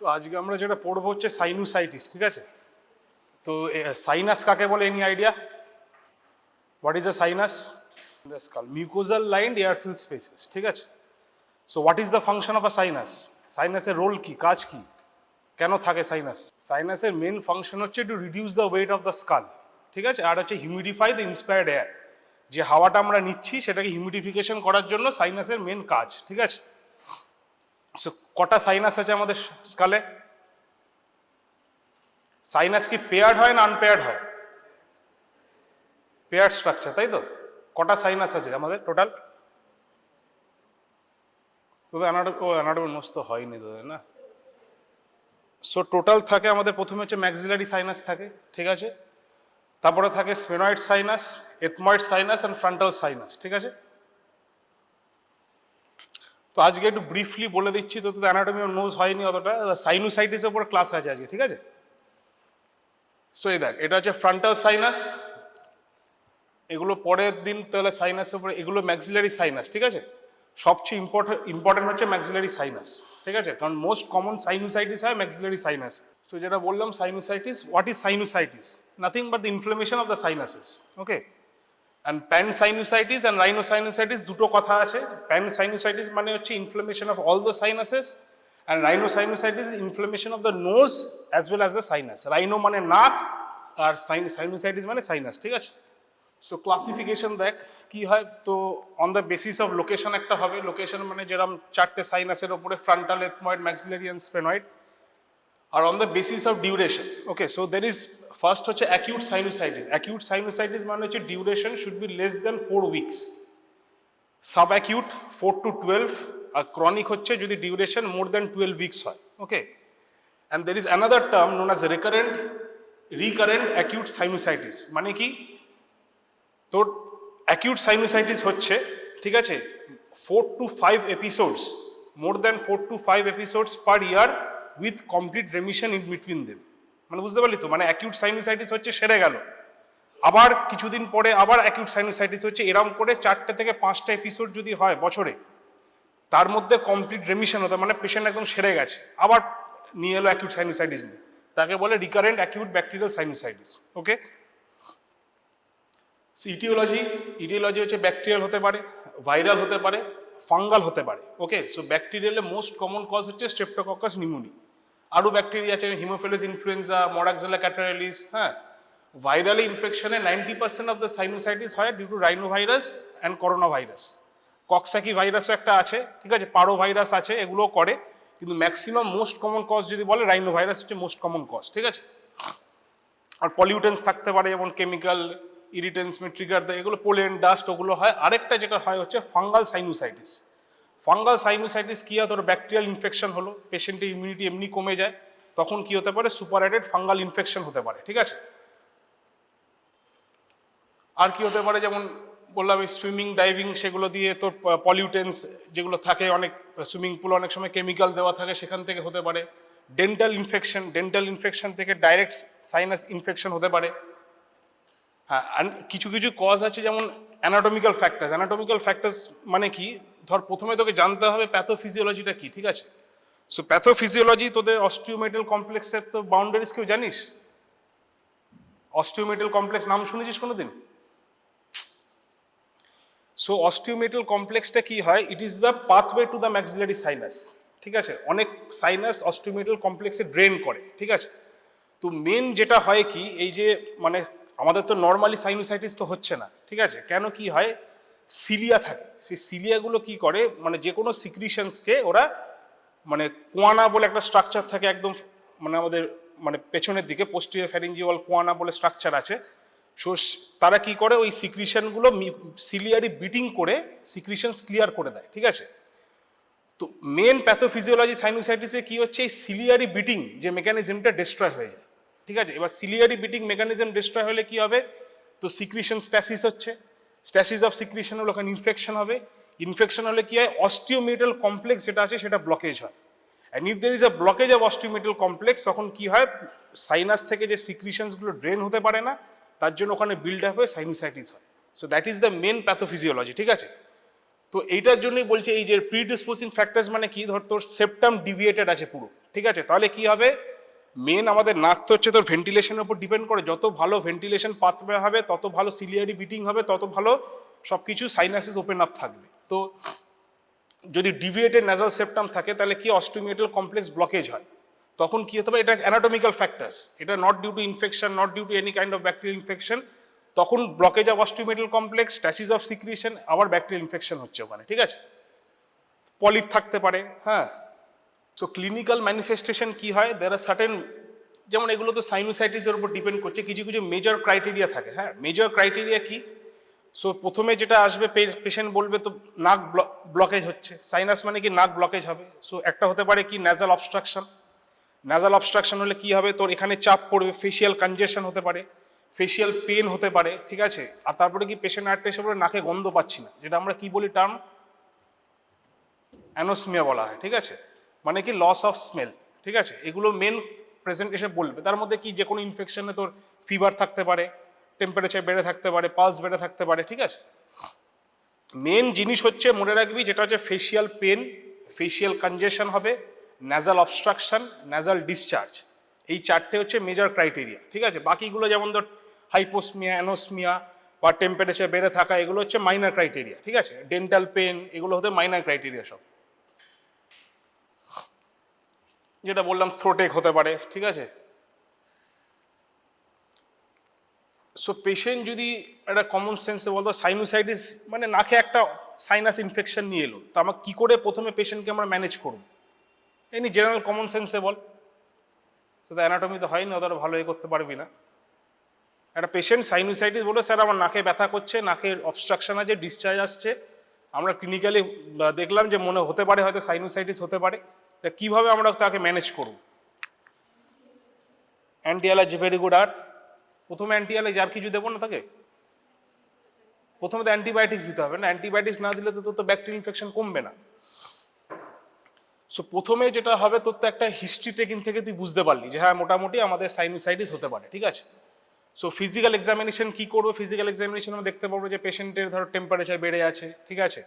তো আজকে আমরা যেটা পড়বো হচ্ছে সাইনুসাইটিস, ঠিক আছে? তো সাইনাস কাকে বলে, any idea? What is a sinus? The skull, mucosal lined air filled spaces, ঠিক আছে? So what is the function of a sinus? সাইনাসের রোল কি, কাজ কি, কেন থাকে সাইনাস? সাইনাসের মেন ফাংশন হচ্ছে to reduce the weight of the skull, ঠিক আছে? আর হচ্ছে হিউমিডিফাই দ্য ইন্সপায়ার্ড এয়ার, যে হাওয়াটা আমরা নিচ্ছি সেটাকে হিউমিডিফিকেশন করার জন্য সাইনাসের মেন কাজ, ঠিক আছে? সো কটা সাইনাস আছে আমাদের স্কালে? সাইনাস কি পেয়ার্ড হয় না আনপেয়ার্ড হয়? পেয়ার্ড স্ট্রাকচার, তাই তো? কটা সাইনাস আছে আমাদের টোটাল? তবে অ্যানাটমি মস্ত হয়নি তোদের না। সো টোটাল থাকে আমাদের, প্রথমে হচ্ছে ম্যাক্সিলারি সাইনাস থাকে, ঠিক আছে? তারপরে থাকে sphenoid sinus, ethmoid sinus and frontal sinus, ঠিক আছে? তো আজকে একটু ব্রিফলি বলে দিচ্ছি, তো তোদের অ্যানাটমি নোজ হয়নি অতটা। সাইনুসাইটিসের উপর ক্লাস আছে আজকে, ঠিক আছে? সো এই দেখ, এটা হচ্ছে ফ্রন্টাল সাইনাস, এগুলো পরের দিন তাহলে সাইনাসের উপরে, এগুলো ম্যাক্সিলারি সাইনাস, ঠিক আছে? সবচেয়ে ইম্পর্টেন্ট হচ্ছে ম্যাক্সিলারি সাইনাস, ঠিক আছে? কারণ মোস্ট কমন সাইনুসাইটিস হয় ম্যাক্সিলারি সাইনাস। সো যেটা বললাম sinusitis, what is sinusitis? Nothing but the inflammation of the sinuses, okay? And pan sinusitis and rhinosinusitis দুটো কথা আছে। প্যান সাইনুসাইটিস মানে হচ্ছে inflammation of all the sinuses, and rhinosinusitis inflammation of the nose as well as the sinus. Rhino মানে নাক, আর sinusitis মানে sinus, ঠিক আছে? সো ক্লাসিফিকেশন দেখ কি হয়। তো on the basis of location একটা হবে। লোকেশন মানে যেরকম চারটে সাইনাসের ওপরে, frontal, ethmoid, maxillary and sphenoid. আর on the basis of duration, okay? So there is first হচ্ছে অ্যাকিউট সাইনুসাইটিস। অ্যাকিউট সাইনুসাইটিস মানে হচ্ছে duration should be less than 4 weeks. Sub acute 4 to 12, আর ক্রনিক হচ্ছে যদি ডিউরেশন মোর দেন 12 উইকস হয়, okay? And there is another term known as recurrent acute sinusitis. মানে কি? তোর অ্যাকিউট সাইনুসাইটিস হচ্ছে, ঠিক আছে, 4 to 5 episodes, more than 4 to 5 episodes per year with complete remission in between them. মানে বুঝতে পারলি তো? মানে অ্যাকিউট সাইনুসাইটিস হচ্ছে সেরে গেল, আবার কিছুদিন পরে আবার অ্যাকিউট সাইনুসাইটিস হচ্ছে, এরম করে 4টে থেকে 5টা এপিসোড যদি হয় বছরে, তার মধ্যে কমপ্লিট রেমিশন হতো, মানে পেশেন্ট একদম সেরে গেছে, আবার নিয়ে এলো অ্যাকিউট সাইনুসাইটিস নিয়ে, তাকে বলে recurrent acute bacterial sinusitis, okay? Etiology হচ্ছে ব্যাকটেরিয়াল হতে পারে, ভাইরাল হতে পারে, ফাঙ্গাল হতে পারে, ওকে? সো ব্যাকটেরিয়ালে মোস্ট কমন কজ হচ্ছে স্ট্রেপ্টোকক্কাস নিউমোনি। আরও ব্যাকটেরিয়া আছে, হিমোফিলাস ইনফ্লুয়েঞ্জা, মরাক্সেলা ক্যাটারালিস, হ্যাঁ? ভাইরালি ইনফেকশনে 90% অফ দ্য সাইনুসাইটিস হয় due to rhinovirus and coronavirus. Coxsackie ভাইরাসও একটা আছে, ঠিক আছে? পারো ভাইরাস আছে, এগুলোও করে। কিন্তু ম্যাক্সিমাম মোস্ট কমন কজ যদি বলে, রাইনো ভাইরাস হচ্ছে মোস্ট কমন কজ, ঠিক আছে? আর পলিউটেন্স থাকতে পারে, যেমন কেমিক্যাল ইরিটেন্স, ট্রিগার দেয়, এগুলো পোলেন, ডাস্ট, ওগুলো হয়। আরেকটা যেটা হয় হচ্ছে ফাঙ্গাল সাইনুসাইটিস। ফাঙ্গাল সাইনুসাইটিস কি হয়? তোর ব্যাকটেরিয়াল ইনফেকশন হলো, পেশেন্টের ইমিউনিটি এমনি কমে যায়, তখন কি হতে পারে? সুপারঅ্যাডেড ফাঙ্গাল ইনফেকশন হতে পারে, ঠিক আছে? আর কি হতে পারে? যেমন বললাম এই সুইমিং, ডাইভিং, সেগুলো দিয়ে তোর পলিউটেন্স যেগুলো থাকে, অনেক সুইমিং পুল অনেক সময় কেমিক্যাল দেওয়া থাকে, সেখান থেকে হতে পারে। ডেন্টাল ইনফেকশন থেকে ডাইরেক্ট সাইনাস ইনফেকশন হতে পারে। হ্যাঁ, কিছু কজ আছে, যেমন অ্যানাটমিক্যাল ফ্যাক্টরস মানে কি? ধর প্রথমে তোকে জানতে হবে প্যাথোফিজিওলজিটা কি, ঠিক আছে? সো প্যাথোফিজিওলজি, তোদের অস্টিওমেটাল কমপ্লেক্সের তো বাউন্ডারিজ কেউ জানিস? অস্টিওমেটাল কমপ্লেক্স নাম শুনেছিস কোনোদিন? সো অস্টিওমেটাল কমপ্লেক্সটা কি হয়? It is the pathway to the maxillary sinus, ঠিক আছে? অনেক সাইনাস অস্টিওমেটাল কমপ্লেক্সে ড্রেন করে, ঠিক আছে? তো মেন যেটা হয় কি, এই যে মানে আমাদের তো নর্মালি সাইনুসাইটিস তো হচ্ছে না, ঠিক আছে? কেন কি হয়? সিলিয়া থাকে, সেই সিলিয়াগুলো কি করে, মানে যে কোনো সিক্রিশনসকে ওরা, মানে কোয়ানা বলে একটা স্ট্রাকচার থাকে একদম, মানে আমাদের মানে পেছনের দিকে পোস্টিরিয়র ফ্যারিঞ্জিয়াল কোয়ানা বলে স্ট্রাকচার আছে। সো তারা কি করে, ওই সিক্রিশনগুলো সিলিয়ারি বিটিং করে সিক্রিশনস ক্লিয়ার করে দেয়, ঠিক আছে? তো মেন প্যাথোফিজিওলজি সাইনুসাইটিসে কি হচ্ছে, এই সিলিয়ারি বিটিং যে মেকানিজমটা ডিস্ট্রয় হয়ে যায়, ঠিক আছে? এবার সিলিয়ারি বিটিং মেকানিজম ডিস্ট্রয় হলে কি হবে? তো সিক্রিশন স্ট্যাসিস হচ্ছে, স্ট্যাসিস অফ সিক্রিশন হলে ওখানে ইনফেকশন হবে, ইনফেকশন হলে কি হয়? অস্টিওমেটাল কমপ্লেক্স যেটা আছে সেটা ব্লকেজ হয়। And if there is a blockage of osteomeatal complex, তখন কি হয়? সাইনাস থেকে যে সিক্রিশনসগুলো ড্রেন হতে পারে না, তার জন্য ওখানে বিল্ড আপ হয়ে সাইনুসাইটিস হয়। So that is the main pathophysiology, ঠিক আছে? তো তো এইটার জন্যই বলছে এই যে প্রিডিসপোজিং ফ্যাক্টরস মানে কি, ধর তোর সেপ্টাম ডিভিয়েটেড আছে পুরো, ঠিক আছে, তাহলে কি হবে, মেন আমাদের নাক তো হচ্ছে তোর ভেন্টিলেশনের উপর ডিপেন্ড করে, যত ভালো ভেন্টিলেশন পাথওয়ে হবে তত ভালো সিলিয়ারি বিটিং হবে, তত ভালো সব কিছু সাইনাসেস ওপেন আপ থাকবে। তো যদি ডিভিয়েটেড ন্যাজাল সেপ্টাম থাকে তাহলে কি অস্টিওমিটাল কমপ্লেক্স ব্লকেজ হয়, তখন কি হতে পারে, এটা অ্যানাটমিক্যাল ফ্যাক্টরস, এটা not due to infection, not due to any kind of bacterial infection, তখন blockage of osteomeatal complex, stasis of secretion, আবার ব্যাকটেরিয়াল ইনফেকশন হচ্ছে ওখানে, ঠিক আছে, পলিপ থাকতে পারে। হ্যাঁ, সো ক্লিনিক্যাল ম্যানিফেস্টেশন কি হয়, দেয়ার আর সার্টেন, যেমন এগুলো তো সাইনোসাইটিসের উপর ডিপেন্ড করছে, কিছু কিছু মেজর ক্রাইটেরিয়া থাকে। হ্যাঁ, মেজর ক্রাইটেরিয়া কি, সো প্রথমে যেটা আসবে পেশেন্ট বলবে তো নাক ব্লকেজ হচ্ছে, সাইনাস মানে কি নাক ব্লকেজ হবে, সো একটা হতে পারে কি ন্যাজাল অবস্ট্রাকশন, ন্যাজাল অবস্ট্রাকশন হলে কি হবে, তোর এখানে চাপ পড়বে, ফেশিয়াল কনজেশন হতে পারে, ফেশিয়াল পেন হতে পারে, ঠিক আছে, আর তারপরে কি পেশেন্ট আরেকটা এসে বলে নাকে গন্ধ পাচ্ছি না, যেটা আমরা কি বলি টার্ম অ্যানোসমিয়া বলা হয়, ঠিক আছে, মানে কি লস অফ স্মেল, ঠিক আছে, এগুলো মেন প্রেজেন্টেশন বলবে। তার মধ্যে কি যে কোনো ইনফেকশনে তোর ফিভার থাকতে পারে, টেম্পারেচার বেড়ে থাকতে পারে, পালস বেড়ে থাকতে পারে, ঠিক আছে। মেন জিনিস হচ্ছে মনে রাখবি যেটা হচ্ছে ফেশিয়াল পেন, ফেশিয়াল কনজেশন হবে, ন্যাজাল অবস্ট্রাকশন, ন্যাজাল ডিসচার্জ, এই চারটে হচ্ছে মেজর ক্রাইটেরিয়া, ঠিক আছে। বাকিগুলো যেমন ধর হাইপোসমিয়া, অ্যানোসমিয়া বা টেম্পারেচার বেড়ে থাকা, এগুলো হচ্ছে মাইনর ক্রাইটেরিয়া, ঠিক আছে। ডেন্টাল পেন এগুলো হতে মাইনর ক্রাইটেরিয়া সব, যেটা বললাম থ্রোটেক হতে পারে, ঠিক আছে। সো পেশেন্ট যদি একটা কমন সেন্সে বলতো সাইনোসাইটিস মানে নাকে একটা সাইনাস ইনফেকশন নিয়ে এলো, তো আমার কী করে প্রথমে পেশেন্টকে আমরা ম্যানেজ করব, এমনি জেনারেল কমন সেন্সে বল, তো অ্যানাটমি তো হয়নি, অতটা ভালো করতে পারবি না। একটা পেশেন্ট সাইনোসাইটিস বলে স্যার আমার নাকে ব্যথা করছে, নাকের অবস্ট্রাকশন আছে, ডিসচার্জ আসছে, আমরা ক্লিনিক্যালি দেখলাম যে মনে হতে পারে হয়তো সাইনোসাইটিস হতে পারে, তা কীভাবে আমরা তাকে ম্যানেজ করব, অ্যান্টি অ্যালার্জি ভেরি গুড। আর প্রথমে অ্যান্টি অ্যালার্জি আর কিছু দেবো না তাকে, প্রথমে তো অ্যান্টিবায়োটিক্স দিতে হবে না, অ্যান্টিবায়োটিক্স না দিলে তো তোর তো ব্যাকটেরিয়াল ইনফেকশন কমবে না। সো প্রথমে যেটা হবে তোর তো একটা হিস্ট্রি টেকিং থেকে তুই বুঝতে পারলি যে হ্যাঁ মোটামুটি আমাদের সাইনোসাইটিস হতে পারে, ঠিক আছে। সো ফিজিক্যাল এক্সামিনেশন কি করবো, ফিজিক্যাল এক্সামিনেশন আমরা দেখতে পাবো যে পেশেন্টের ধরো টেম্পারেচার বেড়ে আছে, ঠিক আছে।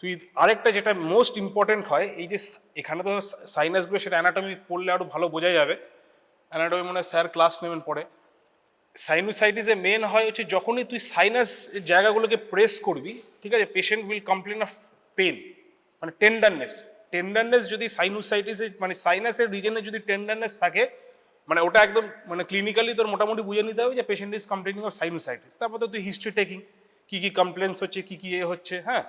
তুই আরেকটা যেটা মোস্ট ইম্পর্টেন্ট হয়, এই যে এখানে তো সাইনাসগুলো, সেটা অ্যানাটমি পড়লে আরও ভালো বোঝা যাবে, অ্যানাটমি মনে হয় স্যার ক্লাস নেবেন পরে। সাইনোসাইটিসে মেন হয় হচ্ছে যখনই তুই সাইনাস জায়গাগুলোকে প্রেস করবি, ঠিক আছে, patient will complain of pain, মানে টেন্ডারনেস, টেন্ডারনেস যদি সাইনোসাইটিসে মানে সাইনাসের রিজনে যদি টেন্ডারনেস থাকে, মানে ওটা একদম মানে ক্লিনিক্যালি তোর মোটামুটি বুঝে নিতে হবে যে patient is complaining of sinusitis. তারপর তো তুই হিস্ট্রি টেকিং, কী কী কমপ্লেন্স হচ্ছে, কী কী হচ্ছে, হ্যাঁ,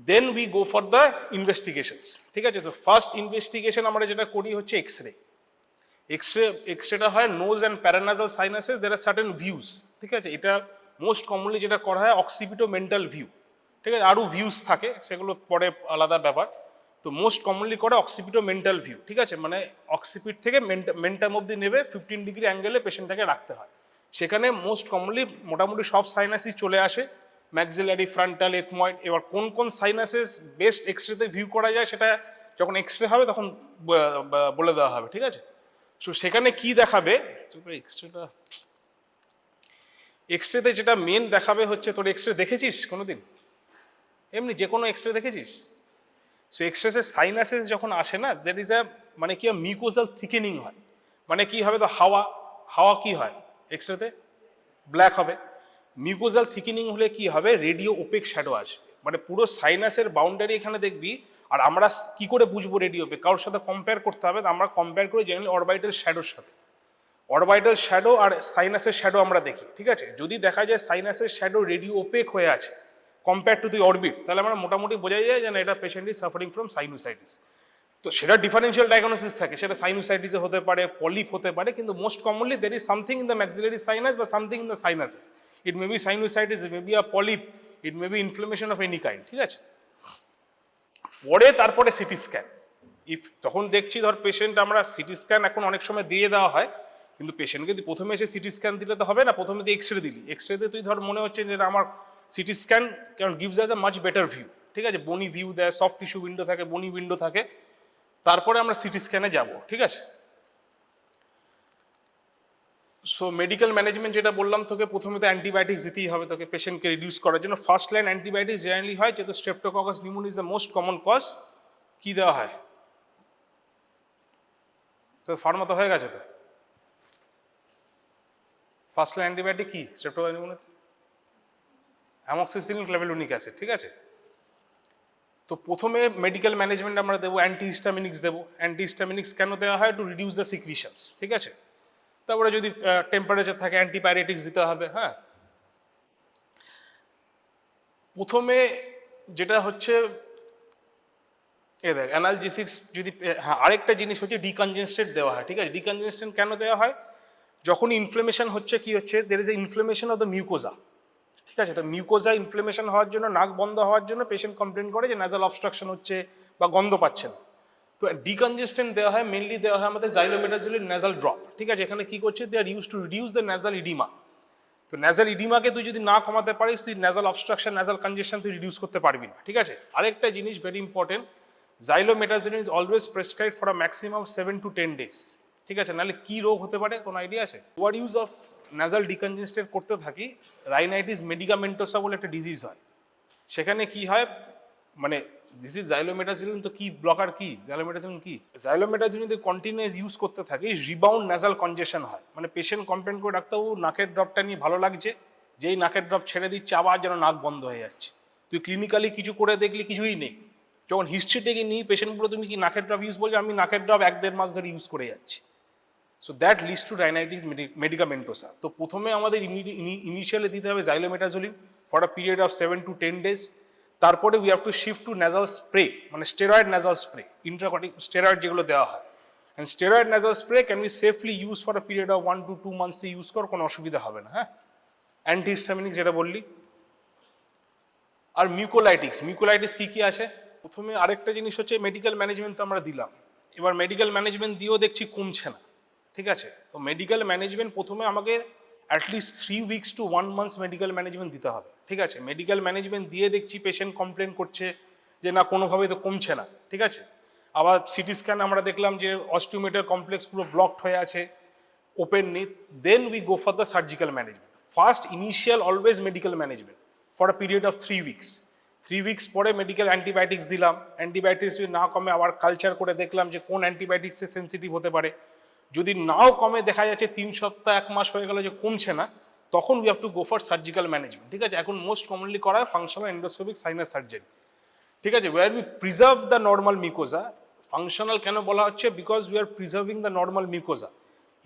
then we go for the investigations, ঠিক আছে। তো ফার্স্ট ইনভেস্টিগেশন আমরা যেটা করি হচ্ছে এক্সরে। এক্সরেটা হয় nose and paranasal sinuses, there are certain views, ঠিক আছে। এটা মোস্ট কমনলি যেটা করা হয় অক্সিপিটো মেন্টাল ভিউ, ঠিক আছে, আরও ভিউস থাকে সেগুলো পরে আলাদা ব্যাপার। তো মোস্ট কমনলি করে অক্সিপিটো মেন্টাল ভিউ, ঠিক আছে, মানে অক্সিপিট থেকে মেন্টাম অব্দি নেবে 15 ডিগ্রি অ্যাঙ্গেলে পেশেন্টটাকে রাখতে হয়, সেখানে মোস্ট কমনলি মোটামুটি সব সাইনাসই চলে আসে, ম্যাক্সিলারি, ফ্রন্টাল, এথময়েড। এবার কোন কোন সাইনাসেস বেস্ট এক্সরেতে ভিউ করা যায় সেটা যখন এক্সরে হবে তখন বলে দেওয়া হবে, ঠিক আছে। সো সেখানে কি দেখাবে, এক্সরেতে যেটা মেন দেখাবে হচ্ছে তোর, এক্সরে দেখেছিস কোনোদিন, এমনি যে কোনো এক্সরে দেখেছিস? সো এক্সরেতে সাইনাসেস যখন আসে না, দ্যাট ইজ মানে কি মিউকোজাল থিকেনিং হয়, মানে কি হবে, তো হাওয়া হাওয়া কি হয় এক্সরেতে, ব্ল্যাক হবে। মিউকোজাল থিকেনিং হলে কি হবে, রেডিও ওপেক শ্যাডো আসবে, মানে পুরো সাইনাসের বাউন্ডারি এখানে দেখবি। আর আমরা কি করে বুঝবো রেডিও ওপেক, কারোর সাথে কম্পেয়ার করতে হবে, তো আমরা কম্পেয়ার করি জেনারেলি অরবাইটাল শ্যাডোর সাথে, অরবাইটাল শ্যাডো আর সাইনাসের শ্যাডো আমরা দেখি, ঠিক আছে। যদি দেখা যায় সাইনাসের শ্যাডো রেডিও ওপেক হয়ে আছে কম্পেয়ার টু দি অরবিট, তাহলে আমরা মোটামুটি বোঝা যায় যে না এটা patient is suffering from sinusitis. তো সেটা ডিফারেন্সিয়াল ডায়াগনোসিস থাকে, সেটা সাইনোসাইটিসে হতে পারে, পলিপ হতে পারে, কিন্তু most commonly there is something in the maxillary sinus বা something in the sinuses. It may be sinusitis, it may be a polyp, it may be inflammation of any kind, ঠিক আছে। পরে তারপরে সিটি স্ক্যান, তখন দেখছি ধর patient, আমরা CT scan এখন অনেক সময় দিয়ে দেওয়া হয়, কিন্তু পেশেন্টকে প্রথমে এসে সিটি স্ক্যান দিলে তো হবে না, প্রথমে তুই এক্সরে দিলি, এক্সরেতে তুই ধর মনে হচ্ছে যে আমার সিটি স্ক্যান, কারণ গিভস আস আ মাচ বেটার ভিউ, ঠিক আছে, বনি ভিউ দেয়, সফট টিস্যু উইন্ডো থাকে, বনি উইন্ডো থাকে, তারপরে আমরা সিটি স্ক্যানে যাব, ঠিক আছে। সো মেডিকেল ম্যানেজমেন্ট যেটা বললাম তোকে, প্রথমে তো অ্যান্টিবায়োটিক্স দিতেই হবে তোকে পেশেন্টকে রিডিউস করার জন্য। ফার্স্ট লাইন অ্যান্টিবায়োটিক্স জেনারেলি হয়, যেহেতু streptococcus pneumonia is the most common cause. কি দেওয়া হয়? তো ফার্মা তো হয়ে গেছে তো। ফার্স্ট লাইন অ্যান্টিবায়োটিক কি স্ট্রেপ্টোককাস নিউমোনিয়াতে? অ্যামক্সিসিলিন, ক্লেভেলুনিক অ্যাসিড, ঠিক আছে। তো প্রথমে মেডিকেল ম্যানেজমেন্ট আমরা দেবো অ্যান্টিহিস্টামিনিক্স দেবো। অ্যান্টিহিস্টামিনিক্স কেন দেওয়া হয়? টু রিডিউস দ্য সিক্রিশনস, ঠিক আছে। তারপরে যদি টেম্পারেচার থাকে অ্যান্টিপাইরেটিক্স দিতে হবে। হ্যাঁ, প্রথমে যেটা হচ্ছে দেখ অ্যানালজেসিক্স যদি, হ্যাঁ আরেকটা জিনিস হচ্ছে ডিকনজেস্টেন্ট দেওয়া হয়, ঠিক আছে। ডিকনজেস্টেন্ট কেন দেওয়া হয়? যখন ইনফ্লেমেশন হচ্ছে, কি হচ্ছে, there is a inflammation of the mucosa, ঠিক আছে। তো মিউকোজা ইনফ্লেমেশন হওয়ার জন্য, নাক বন্ধ হওয়ার জন্য পেশেন্ট কমপ্লেন করে যে নাজাল অবস্ট্রাকশন হচ্ছে বা গন্ধ পাচ্ছে না। তো ডিকনজেস্টেন্ট দেওয়া হয়, মেনলি দেওয়া হয় আমাদের জাইলোমেটাজোলিন ন্যাজাল ড্রপ, ঠিক আছে। এখানে কি করছে, they are used to reduce the nasal oedema. তো ন্যাজাল ইডিমাকে তুই যদি না কমাতে পারিস, তুই ন্যাজাল অবস্ট্রাকশন, ন্যাজাল কনজেশন তুই রিডিউস করতে পারবি না, ঠিক আছে। আরেকটা জিনিস very important, xylometazoline is always prescribe for a maximum 7 to 10 days, ঠিক আছে। নাহলে কি রোগ হতে পারে কোনো আইডিয়া আছে? ওয়ার ইউজ অফ ন্যাজাল ডিকনজেস্টেন্ট করতে থাকি, রাইনাইটিস মেডিকামেন্টোসা বলে একটা ডিজিজ হয়। সেখানে কি হয়, মানে দিস ইজ জাইলোমেটাজোলিন, তো কি ব্লকার কি জাইলোমেটাজোলিন, কি জাইলোমেটাজোলিন যদি কন্টিনিউয়াস ইউজ করতে থাকি, রিবাউন্ড ন্যাজাল কনজেশন হয়। মানে পেশেন্ট কমপ্লেন করে, ডাক্তারবাবু নাকের ড্রপটা নিয়ে ভালো লাগছে, যেই নাকের ড্রপ ছেড়ে দিচ্ছে আবার যেন নাক বন্ধ হয়ে যাচ্ছে। তুই ক্লিনিক্যালি কিছু করে দেখলি কিছুই নেই, যখন হিস্ট্রি থেকে নিই পেশেন্টগুলো, তুমি কি নাকের ড্রপ ইউজ বলছো? আমি নাকের ড্রপ 1-1.5 মাস ধরে ইউজ করে যাচ্ছি। So that leads to rhinitis মেডিকামেন্টোসা। তো প্রথমে আমাদের ইনিশিয়ালি দিতে হবে xylometazoline for a period of 7 to 10 days। তারপরে we have to shift to nasal spray, মানে স্টেরয়েড ন্যাজাল স্প্রে, ইন্ট্রাকটিক স্টেরয়েড যেগুলো দেওয়া হয়। And steroid nasal spray can be safely use for a period of 1 to 2 months, তো use কর, কোনো অসুবিধা হবে না। হ্যাঁ, অ্যান্টিহিস্টামিনিক যেটা বললি। আর মিউকোলাইটিক্স, মিউকোলাইটিস কি কি আছে? প্রথমে আরেকটা জিনিস হচ্ছে মেডিকেল ম্যানেজমেন্ট তো আমরা দিলাম, এবার মেডিকেল ম্যানেজমেন্ট দিয়েও দেখছি কমছে না, ঠিক আছে। তো মেডিকেল ম্যানেজমেন্ট প্রথমে আমাকে at least 3 weeks to 1 month medical management দিতে হবে, ঠিক আছে। মেডিকেল ম্যানেজমেন্ট দিয়ে দেখছি পেশেন্ট কমপ্লেন করছে যে না কোনোভাবেই তো কমছে না, ঠিক আছে। আবার সিটি স্ক্যান আমরা দেখলাম যে অস্টিওমেটার কমপ্লেক্স পুরো ব্লকড হয়ে আছে, ওপেন নেই, then we go for the surgical management. First initial always medical management for a period of 3 weeks। 3 weeks পরে মেডিকেল অ্যান্টিবায়োটিক্স দিলাম, অ্যান্টিবায়োটিক্স যদি না কমে আবার কালচার করে দেখলাম যে কোন অ্যান্টিবায়োটিক্সে সেন্সিটিভ হতে পারে। যদি নাও কমে, দেখা যাচ্ছে 3 সপ্তাহ 1 মাস হয়ে গেল যে কমছে না, তখন we have to go for surgical management, ঠিক আছে। এখন মোস্ট কমনলি করা হয় ফাংশনাল এন্ডোস্কোপিক সাইনাস সার্জারি, ঠিক আছে, where we preserve the normal mucosa. Functional কেন বলা হচ্ছে? Because we are preserving the normal mucosa.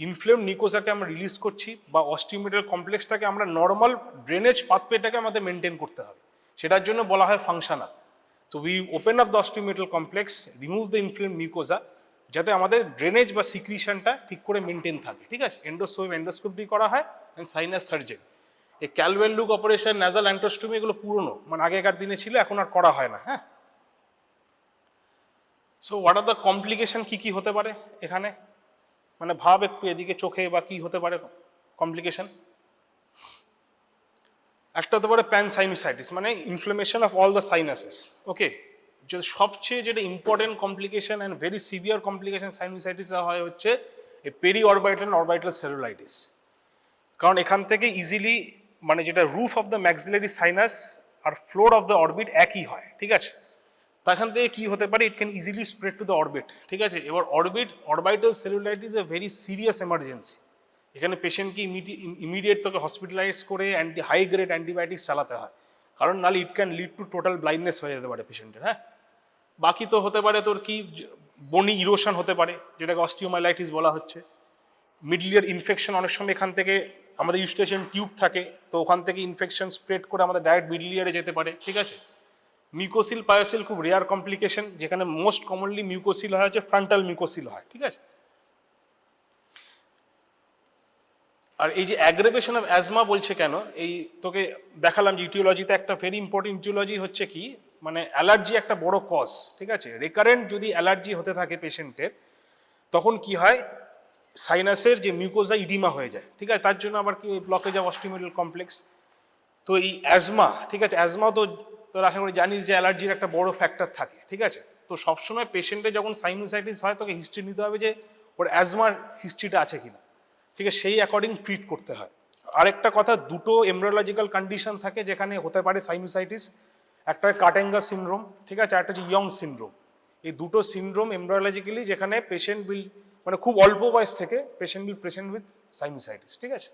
Inflamed নিউকোজাকে আমরা রিলিজ করছি, বা অস্টিওমেটাল কমপ্লেক্সটাকে আমরা নর্মাল ড্রেনেজ পাথওয়েটাকে আমাদের মেনটেন করতে হবে, সেটার জন্য বলা হয় ফাংশনাল। তো we open up the osteomeatal complex, remove the inflamed mucosa, যাতে আমাদের ড্রেনেজ বা সিক্রিশনটা ঠিক করে মেনটেন থাকে, ঠিক আছে। এন্ডোস্কোপি করা হয়, অ্যান্ড সাইনাস সার্জারি। এই ক্যালভেন লুক অপারেশন, ন্যাজাল অ্যান্টোস্টমি, এগুলো পুরনো, মানে আগেকার দিনে ছিল, এখন আর করা হয় না। হ্যাঁ, so what are the complication, কি কি হতে পারে এখানে, মানে ভাব একটু এদিকে চোখে, বা কি হতে পারে কমপ্লিকেশন। একটা হতে পারে প্যানসাইনোসাইটিস, মানে inflammation of all the sinuses, ওকে। যে সবচেয়ে যেটা important complication and very severe complication sinusitis হয় হচ্ছে এই পেরি অরবাইটাল অরবাইটাল সেলুলাইটিস। কারণ এখান থেকে ইজিলি, মানে যেটা roof of the maxillary sinus আর ফ্লোর অফ দ্য অরবিট একই হয়, ঠিক আছে। তখন থেকে কি হতে পারে, it can easily spread to the orbit, ঠিক আছে। এবার orbital cellulitis a very serious emergency. এখানে পেশেন্টকে ইমিডিয়েট তোকে হসপিটালাইজ করে হাই গ্রেড অ্যান্টিবায়োটিক্স চালাতে হয়, কারণ নাহলে it can lead to total blindness হয়ে যেতে পারে পেশেন্টের। হ্যাঁ, বাকি তো হতে পারে তোর কি, বনি ইরোশন হতে পারে, যেটাকে অস্টিওমাইলাইটিস বলা হচ্ছে। মিডল ইয়ার ইনফেকশন, অনেক সময় এখান থেকে আমাদের ইউস্টেশন টিউব থাকে, তো ওখান থেকে ইনফেকশন স্প্রেড করে আমাদের ডাইরেক্ট মিডল ইয়ারে যেতে পারে, ঠিক আছে। মিউকোসিল পায়োসিল খুব রেয়ার কমপ্লিকেশন, যেখানে মোস্ট কমনলি মিউকোসিল হয় হচ্ছে ফ্রন্টাল মিউকোসিল হয়, ঠিক আছে। আর এই যে অ্যাগ্রেভেশন অফ অ্যাজমা বলছে কেন, এই তোকে দেখালাম যে ইটিওলজিতে একটা ভেরি ইম্পর্টেন্ট ইটিওলজি হচ্ছে কি, মানে অ্যালার্জি একটা বড় কজ, ঠিক আছে। রেকারেন্ট যদি অ্যালার্জি হতে থাকে পেশেন্টের, তখন কি হয়, সাইনাসের যে মিউকোজা ইডিমা হয়ে যায়, ঠিক আছে। তার জন্য আবার কি ব্লকেজ অফ অস্টিওমেটাল কমপ্লেক্স। তো এই অ্যাজমা, ঠিক আছে, অ্যাজমাও তো তোর আশা করি জানিস যে অ্যালার্জির একটা বড় ফ্যাক্টর থাকে, ঠিক আছে। তো সবসময় পেশেন্টের যখন সাইনোসাইটিস হয়, তোকে হিস্ট্রি নিতে হবে যে ওর অ্যাজমার হিস্ট্রিটা আছে কিনা। ঠিক আছে, সেই অ্যাকর্ডিং ট্রিট করতে হয়। আরেকটা কথা, দুটো এমব্রিওলজিক্যাল কন্ডিশন থাকে যেখানে হতে পারে সাইনোসাইটিস, একটা কাটেঙ্গা সিনড্রোম, ঠিক আছে, একটা হচ্ছে ইয়ং সিনড্রোম। এই দুটো সিনড্রোম এমব্রিওলজিক্যালি যেখানে পেশেন্ট উইল, মানে খুব অল্প বয়স থেকে patient will present with sinusitis, ঠিক আছে।